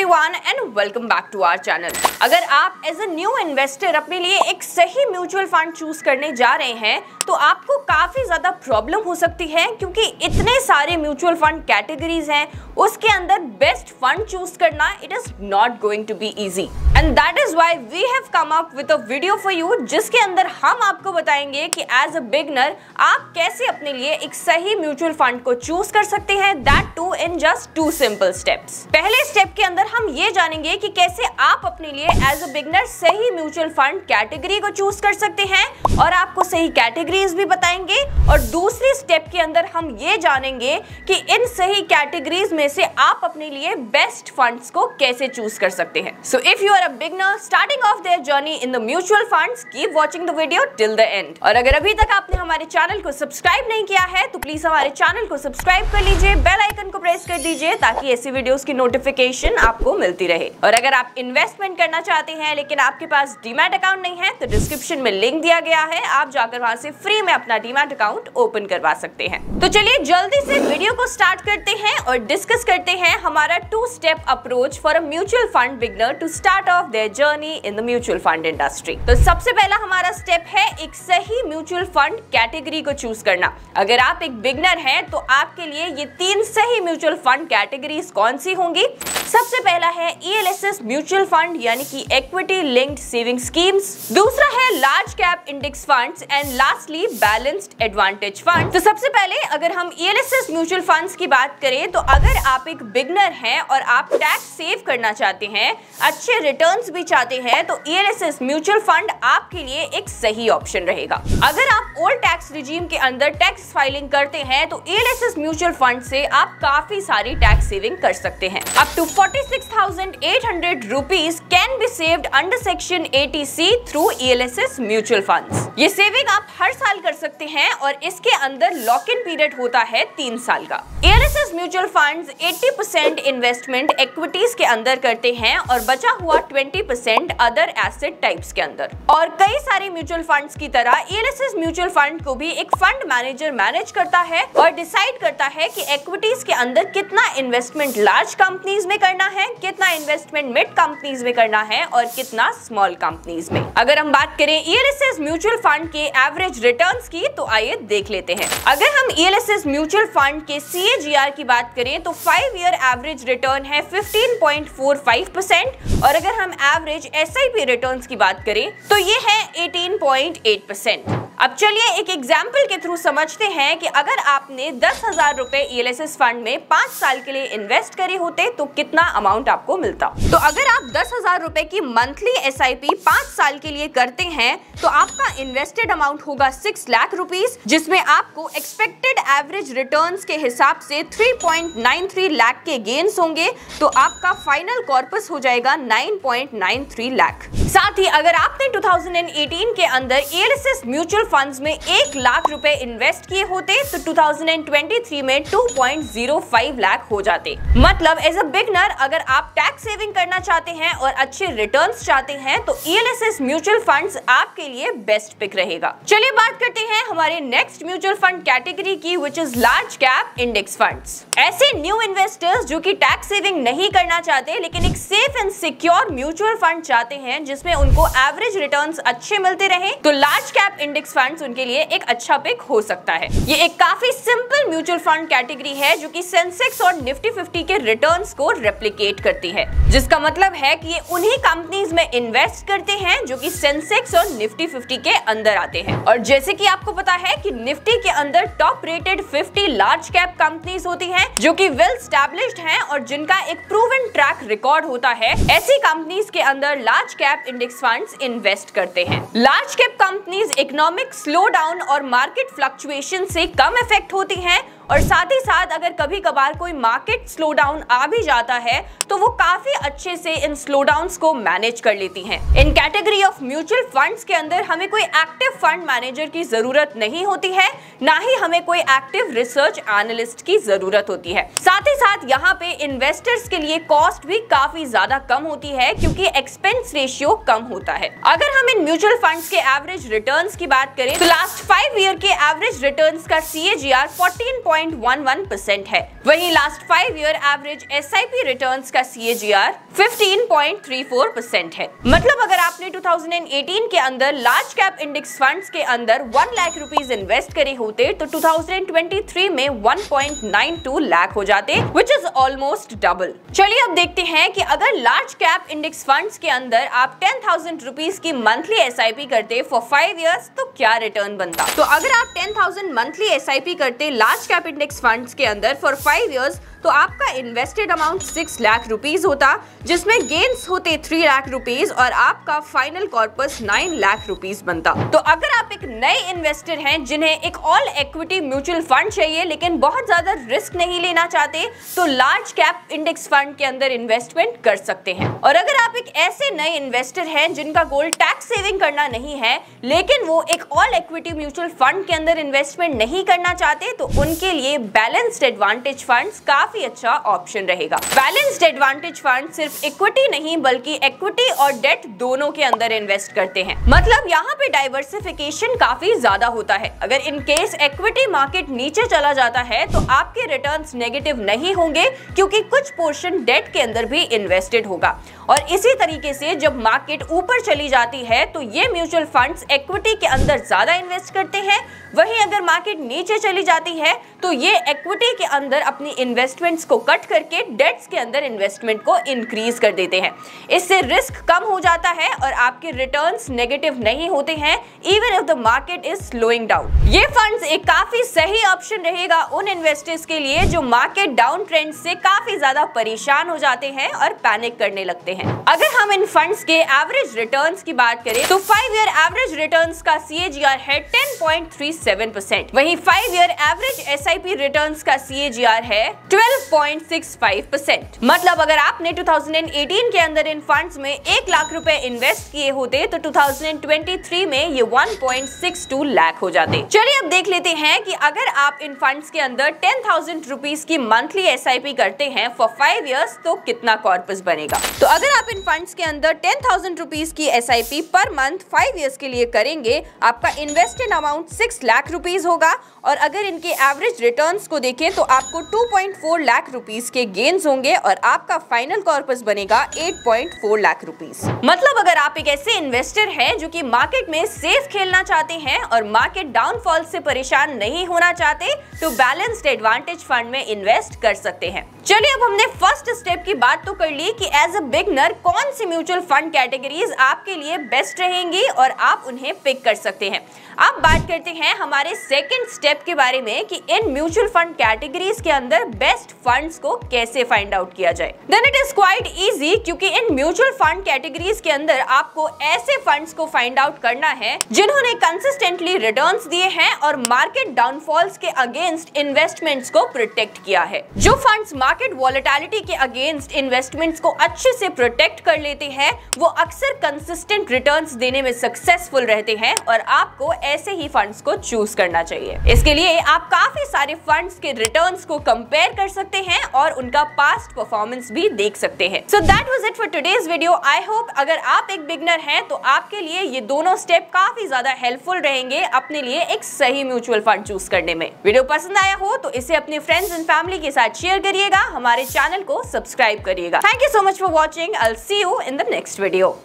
Everyone and welcome back to our channel. अगर आप as a new investor अपने लिए एक सही म्यूचुअल फंड चूज करने जा रहे हैं तो आपको काफी ज्यादा प्रॉब्लम हो सकती है, क्योंकि इतने सारे म्यूचुअल फंड कैटेगरीज हैं, उसके अंदर बेस्ट फंड चूज करना it is not going to be easy and that is why we have come up with a video for you, जिसके अंदर हम आपको बताएंगे कि एज अ बिगनर आप कैसे अपने लिए एक सही म्यूचुअल फंड को चूज कर सकते हैं, that too in just 2 simple steps. पहले स्टेप के अंदर हम ये जानेंगे कि कैसे आप अपने लिए एज अ बिगनर सही म्यूचुअल फंड कैटेगरी को चूज कर सकते हैं और आपको सही कैटेगरीज भी बताएंगे, और दूसरी स्टेप के अंदर हम ये जानेंगे कि इन सही कैटेगरीज में से आप अपने लिए बेस्ट फंड्स को कैसे चूज कर सकते हैं। So if you are a beginner starting off their journey in the mutual funds, keep watching the video till the end. और अगर अभी तक आपने हमारे चैनल को सब्सक्राइब नहीं किया है तो प्लीज हमारे चैनल को सब्सक्राइब कर लीजिए, बेल आइकन को प्रेस कर दीजिए ताकि ऐसी वीडियोस की नोटिफिकेशन आपको मिलती रहे। और अगर आप इन्वेस्टमेंट करना चाहते हैं लेकिन आपके पास डीमैट अकाउंट नहीं है तो डिस्क्रिप्शन में लिंक दिया गया है, आप जाकर वहां से फ्री में अपना डीमैट अकाउंट ओपन करवा सकते हैं। तो चलिए जल्दी से वीडियो को स्टार्ट करते हैं और डिस्कस करते हैं हमारा 2 step approach for a mutual fund beginner to start off their journey in the mutual fund industry. तो सबसे पहला हमारा स्टेप है एक सही म्यूचुअल फंड कैटेगरी को चूज करना। अगर आप एक बिगनर हैं तो आपके लिए ये 3 सही म्यूचुअल फंड कैटेगरीज कौन सी होंगी? सबसे पहला है ELSS म्यूचुअल फंड यानी कि इक्विटी लिंक्ड सेविंग स्कीम्स, दूसरा है large cap index funds and lastly balanced advantage fund. तो सबसे पहले अगर हम ELSS म्यूचुअल फंड्स की बात करें तो अगर आप एक बिगनर हैं और आप टैक्स सेव करना चाहते हैं, अच्छे रिटर्न्स भी चाहते हैं, तो ELSS म्यूचुअल फंड आपके लिए एक सही ऑप्शन रहेगा। अगर आप ओल्ड टैक्स रिजीम के अंदर टैक्स फाइलिंग करते हैं तो ELSS म्यूचुअल फंड से आप काफी सारी टैक्स सेविंग कर सकते हैं। Up to 46,800 rupees can be saved under Section 80C through ELSS mutual funds. ये सेविंग आप हर साल कर सकते हैं और इसके अंदर लॉक इन पीरियड होता है 3 साल का। ELSS mutual funds 80% investment equities के अंदर करते हैं और बचा हुआ 20% अदर एसेट टाइप्स के अंदर। और कई सारे म्यूचुअल फंड्स की तरह ELSS म्यूचुअल फंड को भी एक फंड मैनेजर मैनेज करता है और डिसाइड करता है कि इक्विटीज के अंदर कितना इन्वेस्टमेंट लार्ज कंपनीज में करना है, कितना इन्वेस्टमेंट मिड कंपनीज में करना है और कितना स्मॉल कंपनीज में। अगर हम बात करें ELSS म्यूचुअल फंड के एवरेज रिटर्न्स की तो आइए देख लेते हैं। अगर हम ELSS म्यूचुअल फंड के CAGR की बात करें तो 5 ईयर एवरेज रिटर्न है 15.45% और अगर हम एवरेज SIP रिटर्न्स की बात करें तो ये है 18.8%। अब चलिए एक एग्जाम्पल के थ्रू समझते हैं कि अगर आपने 10,000 रुपए ELSS फंड में 5 साल के लिए इन्वेस्ट करे होते तो कितना अमाउंट आपको मिलता। तो अगर आप 10,000 रुपए की मंथली SIP 5 साल के लिए करते हैं तो आपका इन्वेस्टेड अमाउंट होगा 6 लाख रुपीस, जिसमें आपको एक्सपेक्टेड एवरेज रिटर्न्स के हिसाब से 3.93 लाख के गेन्स होंगे, तो आपका फाइनल कॉर्पस हो जाएगा 9.93 लाख। साथ ही अगर आपने 2018 के अंदर ELSS म्यूचुअल फंड्स में 1 लाख रुपए इन्वेस्ट किए होते तो 2023 में 2.05 लाख हो जाते। मतलब एज अ बिगनर अगर आप टैक्स सेविंग करना चाहते हैं और अच्छे रिटर्न्स चाहते हैं तो ELSS म्यूचुअल फंड्स आपके लिए बेस्ट पिक रहेगा। चलिए बात करते हैं हमारे नेक्स्ट म्यूचुअल फंड कैटेगरी की, which is large cap index funds. ऐसे न्यू इन्वेस्टर्स जो कि टैक्स सेविंग नहीं करना चाहते लेकिन एक safe and secure mutual fund चाहते हैं जिसमें उनको एवरेज रिटर्न्स अच्छे मिलते रहे, तो लार्ज कैप इंडेक्स फंड्स उनके लिए एक अच्छा पिक हो सकता है। ये एक काफी सिंपल म्यूचुअल फंड कैटेगरी है जो कि सेंसेक्स और निफ्टी 50 के रिटर्न्स को रेप्लिकेट करती है, जिसका मतलब है कि ये उन्हीं कंपनीज में इन्वेस्ट करते हैं जो कि सेंसेक्स और निफ्टी 50 के अंदर आते हैं। और जैसे कि आपको पता है कि निफ्टी के अंदर top rated 50 large cap companies होती हैं जो कि वेल एस्टैब्लिश्ड हैं और जिनका एक प्रूवन ट्रैक रिकॉर्ड होता है, ऐसी कंपनीज के अंदर large cap index funds invest करते हैं। Large cap companies economic slow down और मार्केट फ्लक्चुएशन से कम इफेक्ट होती हैं और साथ ही साथ अगर कभी कभार कोई मार्केट स्लो डाउन आ भी जाता है तो वो काफी अच्छे से इन स्लो डाउन्स को मैनेज कर लेती हैं। इन कैटेगरी ऑफ म्यूचुअल फंड्स के अंदर हमें कोई एक्टिव फंड मैनेजर की जरूरत नहीं होती है, ना ही हमें कोई एक्टिव रिसर्च एनालिस्ट की जरूरत होती है। साथ ही साथ यहाँ पे इन्वेस्टर्स के लिए कॉस्ट भी काफी ज्यादा कम होती है क्योंकि एक्सपेंस रेशियो कम होता है। अगर हम इन म्यूचुअल फंड्स के एवरेज रिटर्न्स की बात करें तो लास्ट 5 ईयर के एवरेज रिटर्न्स का CAGR 14.5 10.11% है। वहीं last 5 year average SIP returns का CAGR 15.34% है। मतलब अगर आपने 2018 के अंदर लार्ज कैप इंडेक्स फंड्स के अंदर 1 लाख रुपीस इन्वेस्ट करे होते तो 2023 में 1.92 लाख हो जाते, which is almost double। चलिए अब देखते हैं कि अगर लार्ज कैप इंडेक्स फंड्स के अंदर आप 10,000 रुपीस की मंथली SIP करते फॉर 5 इयर्स तो क्या रिटर्न बनता। तो अगर आप 10,000 मंथली SIP करते लार्ज कैप इंडेक्स फंड्स के अंदर फॉर 5 इयर्स तो आपका इन्वेस्टेड अमाउंट 6 लाख रुपीस होता, जिसमें गेन्स होते 3 लाख रुपीस और आपका फाइनल कॉर्पस 9 लाख रुपीस बनता। तो अगर आप एक नए इन्वेस्टर हैं जिन्हें एक ऑल इक्विटी म्यूचुअल फंड चाहिए लेकिन बहुत ज्यादा रिस्क नहीं लेना चाहते तो लार्ज कैप इंडेक्स फंड के अंदर इन्वेस्टमेंट कर सकते हैं। और अगर आप एक ऐसे नए इन्वेस्टर हैं जिनका गोल टैक्स सेविंग करना नहीं है लेकिन वो एक ऑल इक्विटी म्यूचुअल फंड के अंदर इन्वेस्टमेंट नहीं करना चाहते तो उनके लिए बैलेंस्ड एडवांटेज फंड्स काफी अच्छा ऑप्शन रहेगा। बैलेंस्ड एडवांटेज फंड सिर्फ इक्विटी नहीं बल्कि इक्विटी और डेट दोनों के अंदर इन्वेस्ट करते हैं। मतलब यहाँ पे डाइवर्सिफिकेशन काफी ज्यादा होता है। अगर इन केस इक्विटी मार्केट नीचे चला जाता है तो आपके रिटर्न्स नेगेटिव नहीं होंगे क्योंकि कुछ पोर्शन डेट के अंदर भी इन्वेस्टेड होगा। और इसी तरीके से जब मार्केट ऊपर चली जाती है तो ये म्यूचुअल फंड्स इक्विटी के अंदर ज्यादा इन्वेस्ट करते हैं, वहीं अगर मार्केट नीचे चली जाती है तो ये इक्विटी के अंदर अपनी इन्वेस्टमेंट्स को कट करके डेट्स के अंदर इन्वेस्टमेंट को इंक्रीज कर देते हैं। इससे रिस्क कम हो जाता है और आपके रिटर्न्स नेगेटिव नहीं होते हैं even if the market is slowing down. ये फंड्स एक काफी सही ऑप्शन रहेगा उन इन्वेस्टर्स के लिए जो मार्केट डाउन ट्रेंड से काफी ज्यादा परेशान हो जाते हैं और पैनिक करने लगते हैं। अगर हम इन फंड्स के एवरेज रिटर्न्स की बात करें तो 5 ईयर एवरेज रिटर्न्स का CAGR है 10.37%। वहीं 5 ईयर एवरेज SIP रिटर्न्स का CAGR है 12.65%। मतलब अगर आपने 2018 के अंदर इन फंड्स में 1 लाख रुपए इन्वेस्ट किए होते तो 2023 में ये 1.62 लाख हो जाते। चलिए अब देख लेते हैं कि अगर आप इन फंड्स के अंदर 10,000 रुपीस की मंथली SIP करते हैं फॉर 5 इयर्स तो कितना कॉर्पस बनेगा। तो अगर आप इन फंड्स के अंदर 10,000 रुपीस की SIP पर मंथ 5 इयर्स के लिए करेंगे आपका इन्वेस्टेड अमाउंट 6 लाख रुपीस होगा और अगर इनके एवरेज रिटर्न्स को देखें तो आपको 2.4 लाख रुपीस के गेन्स होंगे और आपका फाइनल कॉर्पस बनेगा 8.4 लाख रुपीस। मतलब अगर आप एक ऐसे इन्वेस्टर हैं जो कि मार्केट में सेफ खेलना चाहते हैं और मार्केट डाउनफॉल से परेशान नहीं होना चाहते तो बैलेंस्ड एडवांटेज फंड में इन्वेस्ट कर सकते हैं। चलिए अब हमने फर्स्ट स्टेप की बात तो कर ली कि एज अ बिगनर कौन सी म्यूचुअल फंड कैटेगरीज आपके लिए बेस्ट रहेंगी और आप उन्हें पिक कर सकते हैं। अब बात करते हैं हमारे सेकंड स्टेप के बारे में कि इन म्यूचुअल फंड कैटेगरीज के अंदर बेस्ट फंड्स को कैसे फाइंड आउट किया जाए। Then it is quite easy क्योंकि इन म्यूचुअल फंड कैटेगरीज के अंदर आपको ऐसे फंड्स को फाइंड आउट करना है जिन्होंने कंसिस्टेंटली रिटर्न्स दिए हैं और मार्केट डाउनफॉल्स के अगेंस्ट इन्वेस्टमेंट्स को प्रोटेक्ट किया है। जो फंड्स मार्केट वॉलेटिलिटी के अगेंस्ट इन्वेस्टमेंट्स को अच्छे से प्रोटेक्ट कर लेते हैं वो अक्सर कंसिस्टेंट रिटर्न्स देने में सक्सेसफुल रहते हैं और आपको ऐसे ही फंड्स को चूज करना चाहिए। इसके लिए आप काफी सारे फंड्स के रिटर्न्स को कंपेयर कर सकते हैं और उनका पास्ट परफॉर्मेंस भी देख सकते हैं। So that was it for today's video. I hope अगर आप एक बिगनर हैं तो आपके लिए ये दोनों स्टेप काफी ज्यादा हेल्पफुल रहेंगे अपने लिए एक सही म्यूचुअल फंड चूज करने में। वीडियो पसंद आया हो तो इसे अपने फ्रेंड्स एंड फैमिली के साथ शेयर करिएगा, हमारे चैनल को सब्सक्राइब करिएगा। Thank you so much for watching. I will see you in the next video.